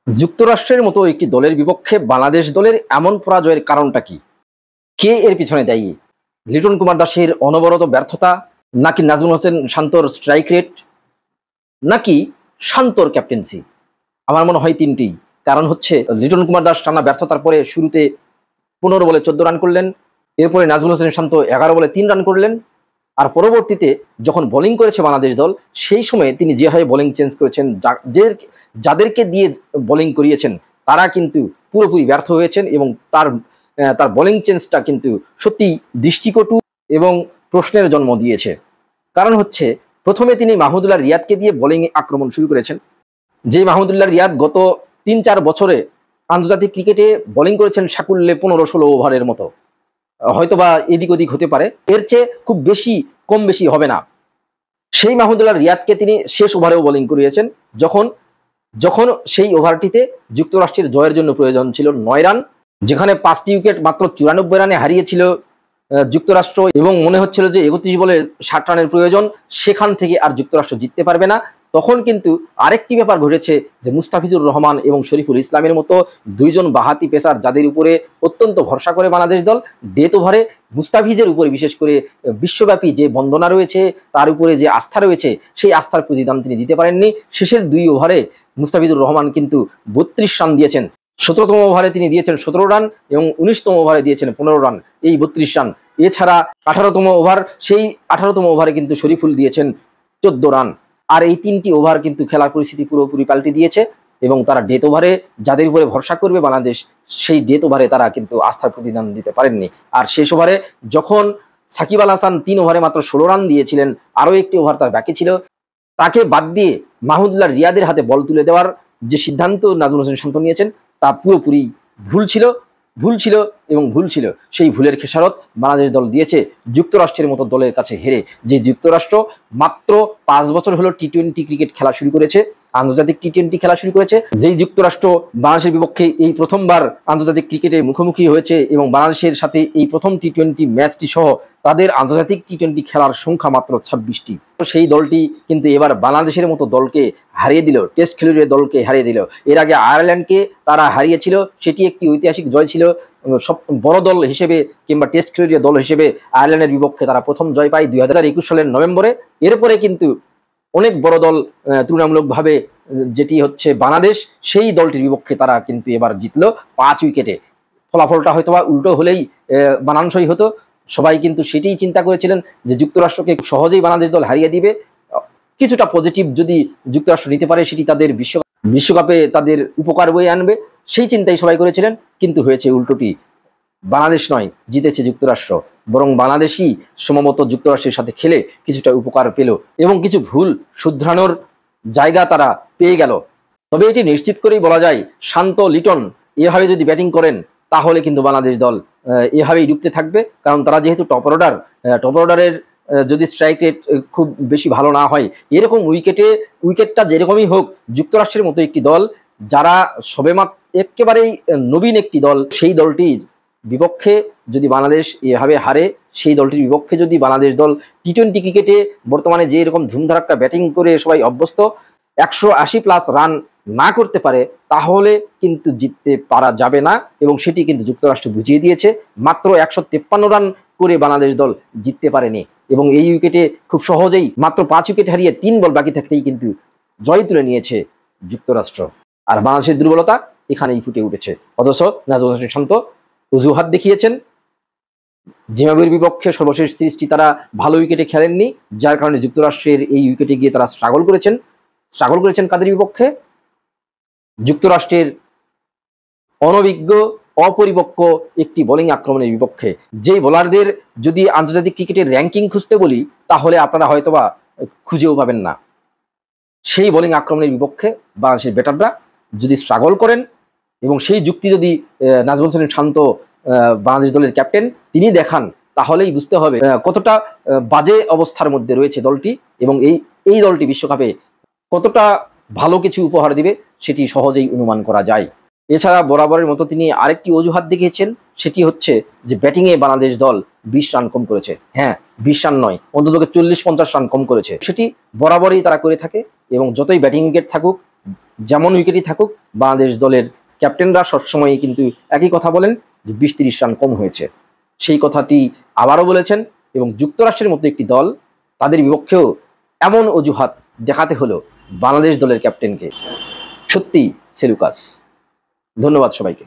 যুক্তরাষ্ট্রের মতো একটি দলের বিপক্ষে বাংলাদেশ দলের এমন পরাজয়ের কারণটা কি? কে এর পিছনে দায়ী? লিটন কুমার দাসের অনবরত ব্যর্থতা, নাকি নাজমুল হোসেন শান্তর স্ট্রাইক রেট, নাকি শান্তর ক্যাপ্টেন্সি? আমার মনে হয় তিনটি কারণ হচ্ছে লিটন কুমার দাস টানা ব্যর্থতার পরে শুরুতে 15 বলে 14 রান করলেন, এরপরে নাজমুল হোসেন শান্ত 11 বলে 3 রান করলেন, আর পরবর্তীতে যখন বোলিং করেছে বাংলাদেশ দল সেই সময়ে তিনি যেভাবে বোলিং চেঞ্জ করেছেন, যাদেরকে দিয়ে বোলিং করিয়েছেন তারা কিন্তু পুরোপুরি ব্যর্থ হয়েছেন এবং তার তার বোলিং চেঞ্জটা কিন্তু সত্যি দৃষ্টিকটু এবং প্রশ্নের জন্ম দিয়েছে। কারণ হচ্ছে প্রথমে তিনি মাহমুদুল্লাহ রিয়াদকে দিয়ে বোলিং আক্রমণ শুরু করেছেন, যে মাহমুদুল্লাহ রিয়াদ গত 3-4 বছরে আন্তর্জাতিক ক্রিকেটে বোলিং করেছেন সাকুল্যে 15-16 ওভারের মতো, হয়তোবা এদিক ওদিক হতে পারে, এর চেয়ে খুব বেশি কম বেশি হবে না। সেই মাহমুদুল্লাহ রিয়াদকে তিনি শেষ ওভারেও বোলিং করিয়েছেন, যখন যখন সেই ওভারটিতে যুক্তরাষ্ট্রের জয়ের জন্য প্রয়োজন ছিল 9 রান, যেখানে 5টি উইকেট মাত্র 94 রানে হারিয়েছিল যুক্তরাষ্ট্র, এবং মনে হচ্ছিল যে 31 বলে 60 রানের প্রয়োজন, সেখান থেকে আর যুক্তরাষ্ট্র জিততে পারবে না। তখন কিন্তু আরেকটি ব্যাপার ঘটেছে যে মুস্তাফিজুর রহমান এবং শরীফুল ইসলামের মতো দুইজন বাহাতি পেসার, যাদের উপরে অত্যন্ত ভরসা করে বাংলাদেশ দল, ডেথ ওভারে মুস্তাফিজের উপরে বিশেষ করে বিশ্বব্যাপী যে বন্দনা রয়েছে, তার উপরে যে আস্থা রয়েছে, সেই আস্থার প্রতিদান তিনি দিতে পারেননি। শেষের 2 ওভারে মুস্তাফিজুর রহমান কিন্তু 32 রান দিয়েছেন। 17তম ওভারে তিনি দিয়েছেন 17 রান এবং 19তম ওভারে দিয়েছেন 15 রান, এই 32 রান। এছাড়া 18তম ওভার, সেই 18তম ওভারে কিন্তু শরীফুল দিয়েছেন 14 রান। আর এই 3টি ওভার কিন্তু খেলার পরিস্থিতি পুরোপুরি পাল্টে দিয়েছে, এবং তারা ডেথ ওভারে যাদের উপরে ভরসা করবে বাংলাদেশ, সেই ডেথ ওভারে তারা কিন্তু আস্থার প্রতিদান দিতে পারেননি। আর শেষ ওভারে যখন সাকিব আল হাসান 3 ওভারে মাত্র 16 রান দিয়েছিলেন, আরও একটি ওভার তার বাকি ছিল, তাকে বাদ দিয়ে মাহমুদুল্লাহ রিয়াদের হাতে বল তুলে দেওয়ার যে সিদ্ধান্ত নাজমুল হোসেন শান্ত নিয়েছেন, তা পুরোপুরি ভুল ছিল, ভুল ছিল এবং ভুল ছিল। সেই ভুলের খেসারত বাংলাদেশ দল দিয়েছে যুক্তরাষ্ট্রের মতো দলের কাছে হেরে। যে যুক্তরাষ্ট্র মাত্র 5 বছর হলো টি-20 ক্রিকেট খেলা শুরু করেছে, আন্তর্জাতিক টি-20 খেলা শুরু করেছে, যেই যুক্তরাষ্ট্র বাংলাদেশের বিপক্ষে এই প্রথমবার আন্তর্জাতিক ক্রিকেটে মুখোমুখি হয়েছে এবং বাংলাদেশের সাথে এই প্রথম টি-20 ম্যাচটি সহ তাদের আন্তর্জাতিক টি-20 খেলার সংখ্যা মাত্র 26টি। সেই দলটি কিন্তু এবার বাংলাদেশের মতো দলকে হারিয়ে দিল, টেস্ট খেলুড়ে দলকে হারিয়ে দিল। এর আগে আয়ারল্যান্ডকে তারা হারিয়েছিল, সেটি একটি ঐতিহাসিক জয় ছিল। সব বড় দল হিসেবে কিংবা টেস্ট খেলুড়ে দল হিসেবে আয়ারল্যান্ডের বিপক্ষে তারা প্রথম জয় পায় 2021 সালের নভেম্বরে। এরপরে কিন্তু অনেক বড় দল তুলনামূলকভাবে, যেটি হচ্ছে বাংলাদেশ, সেই দলটির বিপক্ষে তারা কিন্তু এবার জিতলো 5 উইকেটে। ফলাফলটা হয়তোবা উল্টো হলেই মানানসই হতো। সবাই কিন্তু সেটিই চিন্তা করেছিলেন যে যুক্তরাষ্ট্রকে সহজেই বাংলাদেশ দল হারিয়ে দিবে। কিছুটা পজিটিভ যদি যুক্তরাষ্ট্র নিতে পারে, সেটি তাদের বিশ্বকাপে তাদের উপকার বয়ে আনবে, সেই চিন্তাই সবাই করেছিলেন। কিন্তু হয়েছে উল্টোটি, বাংলাদেশ নয় জিতেছে যুক্তরাষ্ট্র, বরং বাংলাদেশই সম্ভবত যুক্তরাষ্ট্রের সাথে খেলে কিছুটা উপকার পেল এবং কিছু ভুল শুধরানোর জায়গা তারা পেয়ে গেল। তবে এটি নিশ্চিত করেই বলা যায়, শান্ত লিটন এভাবে যদি ব্যাটিং করেন তাহলে কিন্তু বাংলাদেশ দল এভাবেই ডুবতে থাকবে। কারণ তারা যেহেতু টপ অর্ডারের যদি স্ট্রাইক রেট খুব বেশি ভালো না হয়, এরকম উইকেটটা যেরকমই হোক, যুক্তরাষ্ট্রের মতো একটি দল, যারা সবেমাত্র একেবারেই নবীন একটি দল, সেই দলটির বিপক্ষে যদি বাংলাদেশ এভাবে হারে, সেই দলটির বিপক্ষে যদি বাংলাদেশ দল টি-20 ক্রিকেটে বর্তমানে যে এরকম ধুমধারাক্কা ব্যাটিং করে সবাই অভ্যস্ত 180+ রান না করতে পারে, তাহলে কিন্তু জিততে পারা যাবে না, এবং সেটি কিন্তু যুক্তরাষ্ট্র বুঝিয়ে দিয়েছে। মাত্র 153 রান করে বাংলাদেশ দল জিততে পারেনি, এবং এই উইকেটে খুব সহজেই মাত্র 5 উইকেট হারিয়ে 3 বল বাকি থাকতেই কিন্তু জয় তুলে নিয়েছে যুক্তরাষ্ট্র। আর বাংলাদেশের দুর্বলতা এখানেই ফুটে উঠেছে। অথচ নাজমুল হোসেন শান্ত অজুহাত দেখিয়েছেন, জিম্বাবুয়ের বিপক্ষে সর্বশেষ সিরিজটি তারা ভালো উইকেটে খেলেননি, যার কারণে যুক্তরাষ্ট্রের এই উইকেটে গিয়ে তারা স্ট্রাগল করেছেন কাদের বিপক্ষে? যুক্তরাষ্ট্রের অনভিজ্ঞ, অপরিপক্ক একটি বোলিং আক্রমণের বিপক্ষে। যেই বোলারদের যদি আন্তর্জাতিক ক্রিকেটের র্যাঙ্কিং খুঁজতে বলি, তাহলে আপনারা হয়তোবা খুঁজেও পাবেন না। সেই বোলিং আক্রমণের বিপক্ষে বাংলাদেশের ব্যাটাররা যদি স্ট্রাগল করেন, এবং সেই যুক্তি যদি নাজমুল হোসেন শান্ত, বাংলাদেশ দলের ক্যাপ্টেন, তিনি দেখান, তাহলেই বুঝতে হবে কতটা বাজে অবস্থার মধ্যে রয়েছে দলটি, এবং এই দলটি বিশ্বকাপে কতটা ভালো কিছু উপহার দিবে সেটি সহজেই অনুমান করা যায়। এছাড়া বরাবরের মতো তিনি আরেকটি অজুহাত দেখিয়েছেন, সেটি হচ্ছে যে ব্যাটিংয়ে বাংলাদেশ দল 20 রান কম করেছে। হ্যাঁ, 20 রান নয়, অন্তত 40-50 রান কম করেছে। সেটি বরাবরই তারা করে থাকে, এবং যতই ব্যাটিং উইকেট থাকুক, যেমন উইকেটই থাকুক, বাংলাদেশ দলের ক্যাপ্টেনরা সবসময়ই কিন্তু একই কথা বলেন যে 20-30 রান কম হয়েছে। সেই কথাটি আবারও বলেছেন এবং যুক্তরাষ্ট্রের মতো একটি দল, তাদের বিপক্ষেও এমন অজুহাত দেখাতে হলো বাংলাদেশ দলের ক্যাপ্টেনকে। সত্যি সেলুকাস। ধন্যবাদ সবাইকে।